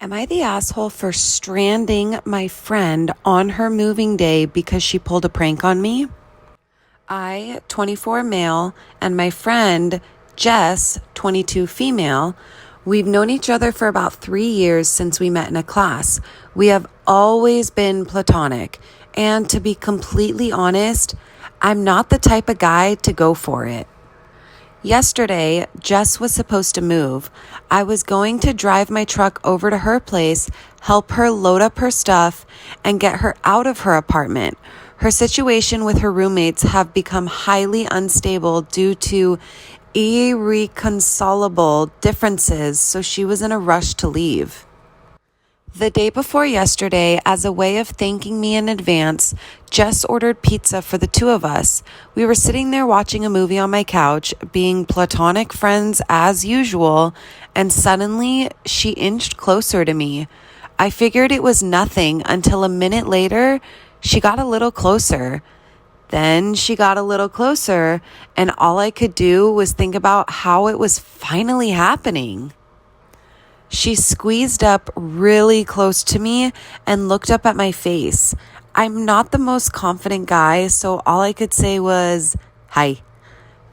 Am I the asshole for stranding my friend on her moving day because she pulled a prank on me? I, 24 male, and my friend, Jess, 22 female, we've known each other for about 3 years since we met in a class. We have always been platonic. And to be completely honest, I'm not the type of guy to go for it. Yesterday, Jess was supposed to move. I was going to drive my truck over to her place, help her load up her stuff, and get her out of her apartment. Her situation with her roommates have become highly unstable due to irreconcilable differences, so she was in a rush to leave. The day before yesterday, as a way of thanking me in advance, Jess ordered pizza for the two of us. We were sitting there watching a movie on my couch, being platonic friends as usual, and suddenly she inched closer to me. I figured it was nothing until a minute later, she got a little closer. Then she got a little closer, and all I could do was think about how it was finally happening. She squeezed up really close to me and looked up at my face. I'm not the most confident guy, so all I could say was, "Hi,"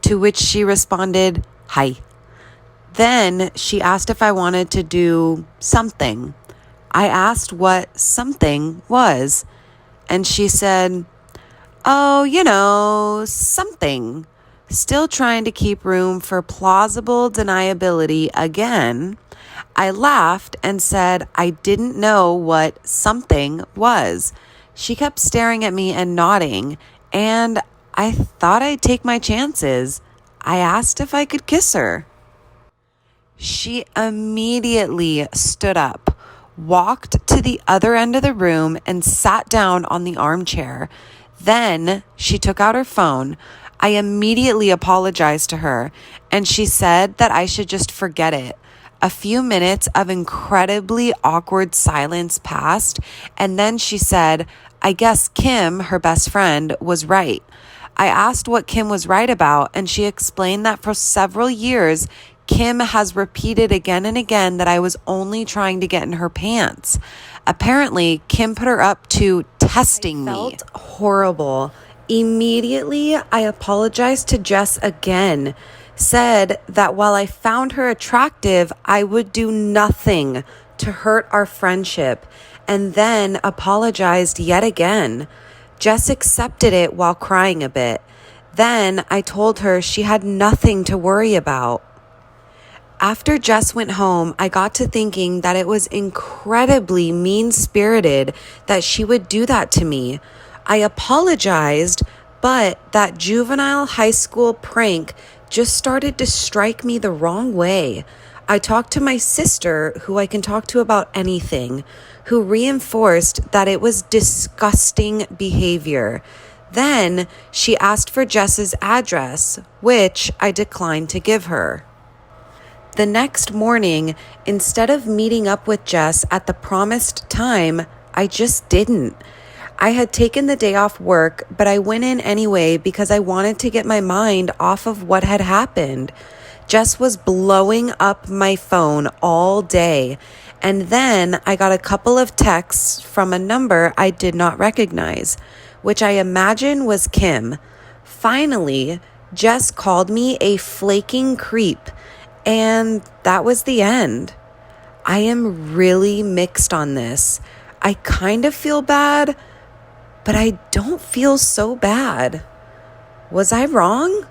to which she responded, "Hi." Then she asked if I wanted to do something. I asked what something was, and she said, "Oh, something." Still trying to keep room for plausible deniability again. I laughed and said I didn't know what something was. She kept staring at me and nodding, and I thought I'd take my chances. I asked if I could kiss her. She immediately stood up, walked to the other end of the room, and sat down on the armchair. Then she took out her phone. I immediately apologized to her, and she said that I should just forget it. A few minutes of incredibly awkward silence passed, and then she said, I guess Kim, her best friend, was right. I asked what Kim was right about, and she explained that for several years, Kim has repeated again and again that I was only trying to get in her pants. Apparently, Kim put her up to testing me. I felt horrible. Immediately, I apologized to Jess again. Said that while I found her attractive, I would do nothing to hurt our friendship, and then apologized yet again. Jess accepted it while crying a bit. Then I told her she had nothing to worry about. After Jess went home, I got to thinking that it was incredibly mean-spirited that she would do that to me. I apologized, but that juvenile high school prank just started to strike me the wrong way. I talked to my sister, who I can talk to about anything, who reinforced that it was disgusting behavior. Then she asked for Jess's address, which I declined to give her. The next morning, instead of meeting up with Jess at the promised time, I just didn't. I had taken the day off work, but I went in anyway because I wanted to get my mind off of what had happened. Jess was blowing up my phone all day, and then I got a couple of texts from a number I did not recognize, which I imagine was Kim. Finally, Jess called me a flaking creep, and that was the end. I am really mixed on this. I kind of feel bad, but I don't feel so bad. Was I wrong?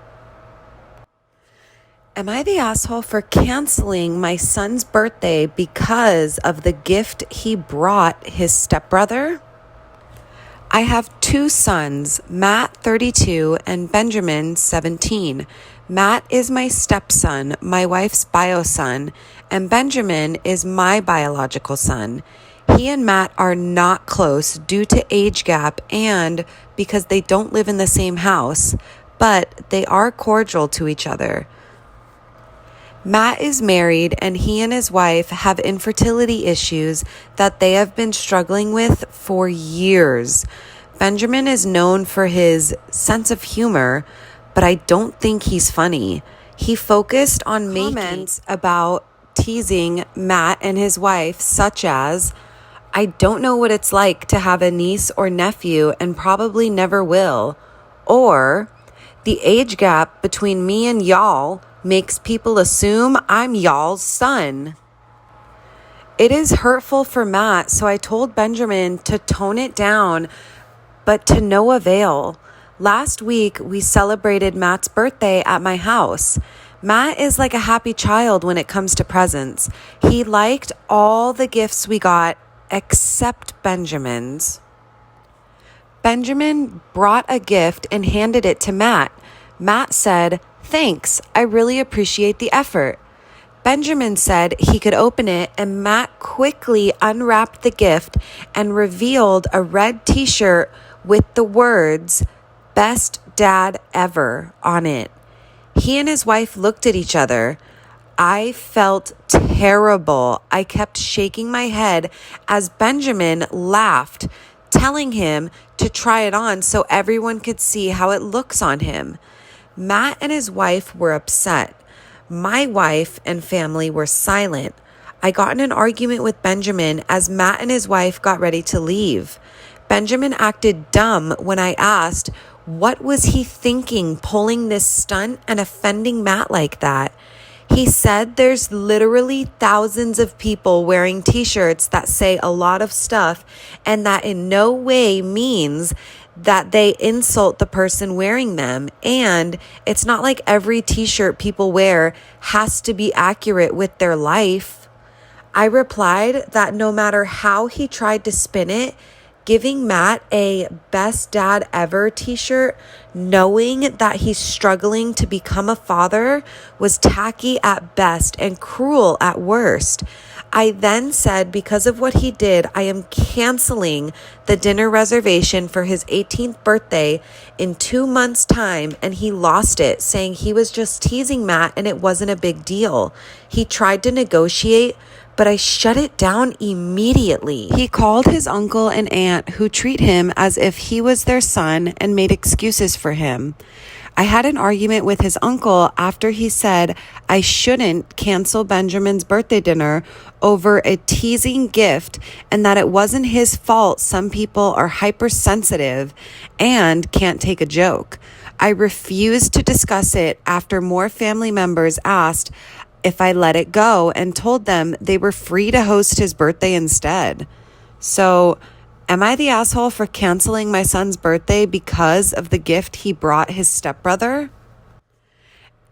Am I the asshole for canceling my son's birthday because of the gift he brought his stepbrother? I have two sons, Matt, 32, and Benjamin, 17. Matt is my stepson, my wife's bio son, and Benjamin is my biological son. He and Matt are not close due to age gap and because they don't live in the same house, but they are cordial to each other. Matt is married, and he and his wife have infertility issues that they have been struggling with for years. Benjamin is known for his sense of humor, but I don't think he's funny. He focused on making comments about teasing Matt and his wife, such as, "I don't know what it's like to have a niece or nephew and probably never will," or, "The age gap between me and y'all makes people assume I'm y'all's son." It is hurtful for Matt, so I told Benjamin to tone it down, but to no avail. Last week, we celebrated Matt's birthday at my house. Matt is like a happy child when it comes to presents. He liked all the gifts we got except Benjamin's. Benjamin brought a gift and handed it to Matt. Matt said, "Thanks, I really appreciate the effort." Benjamin said he could open it, and Matt quickly unwrapped the gift and revealed a red t-shirt with the words, "Best Dad Ever" on it. He and his wife looked at each other. I felt terrible. I kept shaking my head as Benjamin laughed, telling him to try it on so everyone could see how it looks on him. Matt and his wife were upset. My wife and family were silent. I got in an argument with Benjamin as Matt and his wife got ready to leave. Benjamin acted dumb when I asked, what was he thinking pulling this stunt and offending Matt like that? He said there's literally thousands of people wearing t-shirts that say a lot of stuff, and that in no way means that they insult the person wearing them. And it's not like every t-shirt people wear has to be accurate with their life. I replied that no matter how he tried to spin it, giving Matt a Best Dad Ever t-shirt, knowing that he's struggling to become a father, was tacky at best and cruel at worst. I then said because of what he did, I am canceling the dinner reservation for his 18th birthday in 2 months' time, and he lost it, saying he was just teasing Matt and it wasn't a big deal. He tried to negotiate, but I shut it down immediately. He called his uncle and aunt, who treat him as if he was their son, and made excuses for him. I had an argument with his uncle after he said I shouldn't cancel Benjamin's birthday dinner over a teasing gift, and that it wasn't his fault some people are hypersensitive and can't take a joke. I refused to discuss it after more family members asked if I let it go, and told them they were free to host his birthday instead. So, am I the asshole for canceling my son's birthday because of the gift he brought his stepbrother?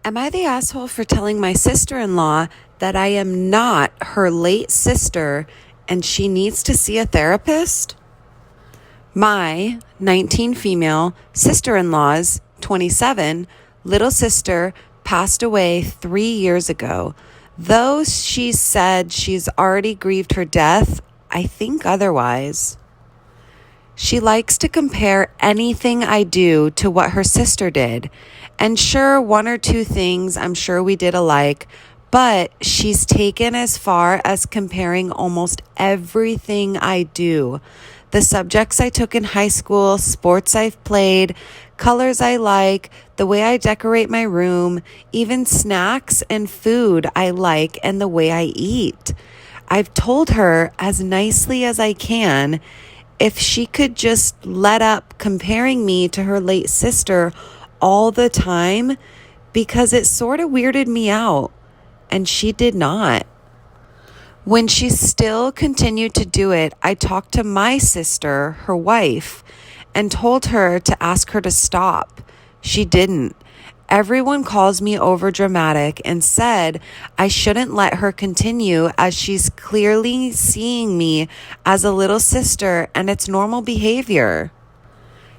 Am I the asshole for telling my sister-in-law that I am not her late sister and she needs to see a therapist? My 19 female sister-in-law's 27 little sister passed away 3 years ago. Though she said she's already grieved her death, I think otherwise. She likes to compare anything I do to what her sister did. And sure, 1 or 2 things I'm sure we did alike, but she's taken as far as comparing almost everything I do. The subjects I took in high school, sports I've played, colors I like, the way I decorate my room, even snacks and food I like, and the way I eat. I've told her as nicely as I can if she could just let up comparing me to her late sister all the time, because it sort of weirded me out, and she did not. When she still continued to do it, I talked to my sister, her wife, and told her to ask her to stop. She didn't. Everyone calls me overdramatic and said I shouldn't let her continue, as she's clearly seeing me as a little sister and it's normal behavior.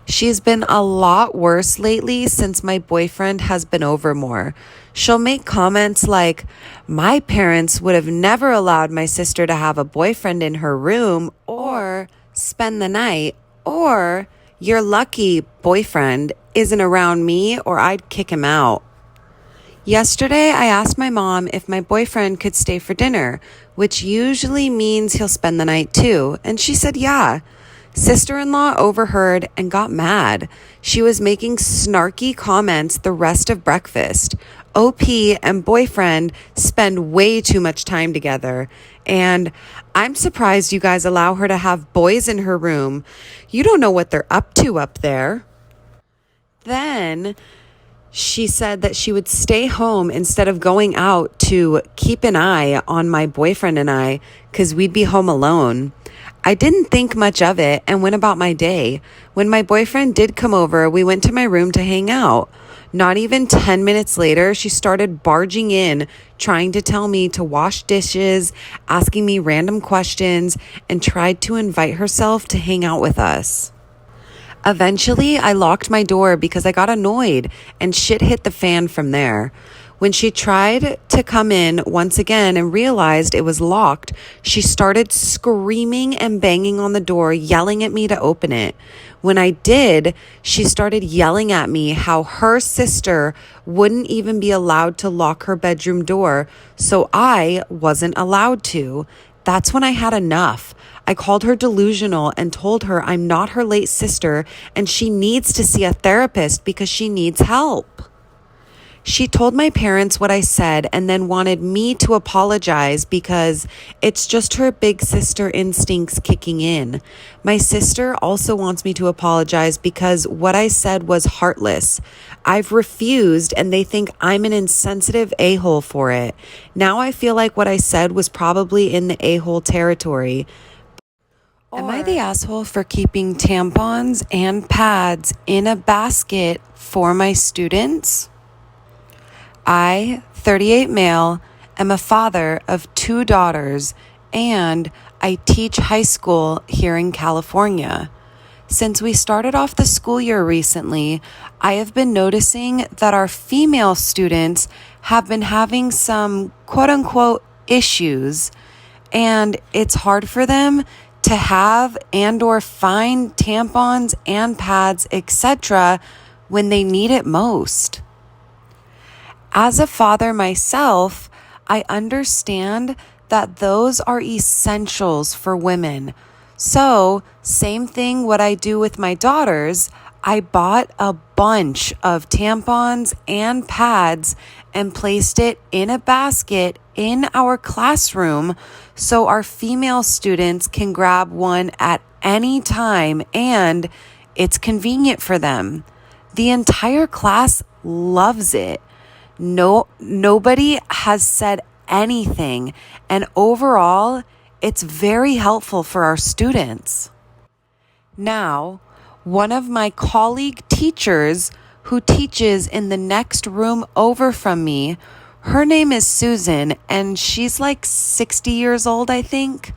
She's been a lot worse lately since my boyfriend has been over more. She'll make comments like, "My parents would have never allowed my sister to have a boyfriend in her room or spend the night," or "You're lucky boyfriend isn't around me or I'd kick him out." Yesterday, I asked my mom if my boyfriend could stay for dinner, which usually means he'll spend the night too, and she said yeah. Sister-in-law overheard and got mad. She was making snarky comments the rest of breakfast. OP and boyfriend spend way too much time together. And I'm surprised you guys allow her to have boys in her room. You don't know what they're up to up there. Then she said that she would stay home instead of going out to keep an eye on my boyfriend and I because we'd be home alone. I didn't think much of it and went about my day. When my boyfriend did come over, we went to my room to hang out. Not even 10 minutes later, she started barging in, trying to tell me to wash dishes, asking me random questions, and tried to invite herself to hang out with us. Eventually, I locked my door because I got annoyed and shit hit the fan from there. When she tried to come in once again and realized it was locked, she started screaming and banging on the door, yelling at me to open it. When I did, she started yelling at me how her sister wouldn't even be allowed to lock her bedroom door, so I wasn't allowed to. That's when I had enough. I called her delusional and told her I'm not her late sister and she needs to see a therapist because she needs help. She told my parents what I said and then wanted me to apologize because it's just her big sister instincts kicking in. My sister also wants me to apologize because what I said was heartless. I've refused and they think I'm an insensitive a-hole for it. Now I feel like what I said was probably in the a-hole territory. Am I the asshole for keeping tampons and pads in a basket for my students? I, 38 male, am a father of 2 daughters, and I teach high school here in California. Since we started off the school year recently, I have been noticing that our female students have been having some quote-unquote issues, and it's hard for them to have and or find tampons and pads, etc., when they need it most. As a father myself, I understand that those are essentials for women. So, same thing what I do with my daughters, I bought a bunch of tampons and pads and placed it in a basket in our classroom so our female students can grab one at any time and it's convenient for them. The entire class loves it. Nobody has said anything, and overall, it's very helpful for our students. Now, one of my colleague teachers who teaches in the next room over from me, her name is Susan, and she's like 60 years old, I think.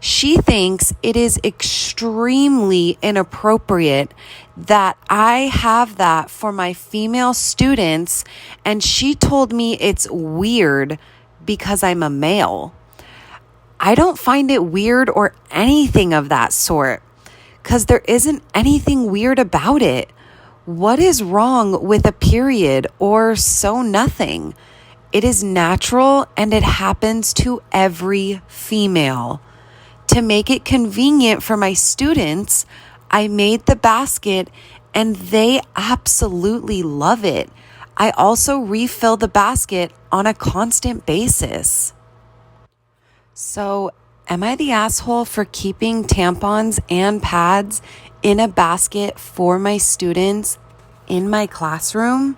She thinks it is extremely inappropriate that I have that for my female students, and she told me it's weird because I'm a male. I don't find it weird or anything of that sort, because there isn't anything weird about it. What is wrong with a period or so nothing? It is natural and it happens to every female. To make it convenient for my students, I made the basket and they absolutely love it. I also refill the basket on a constant basis. So, am I the asshole for keeping tampons and pads in a basket for my students in my classroom?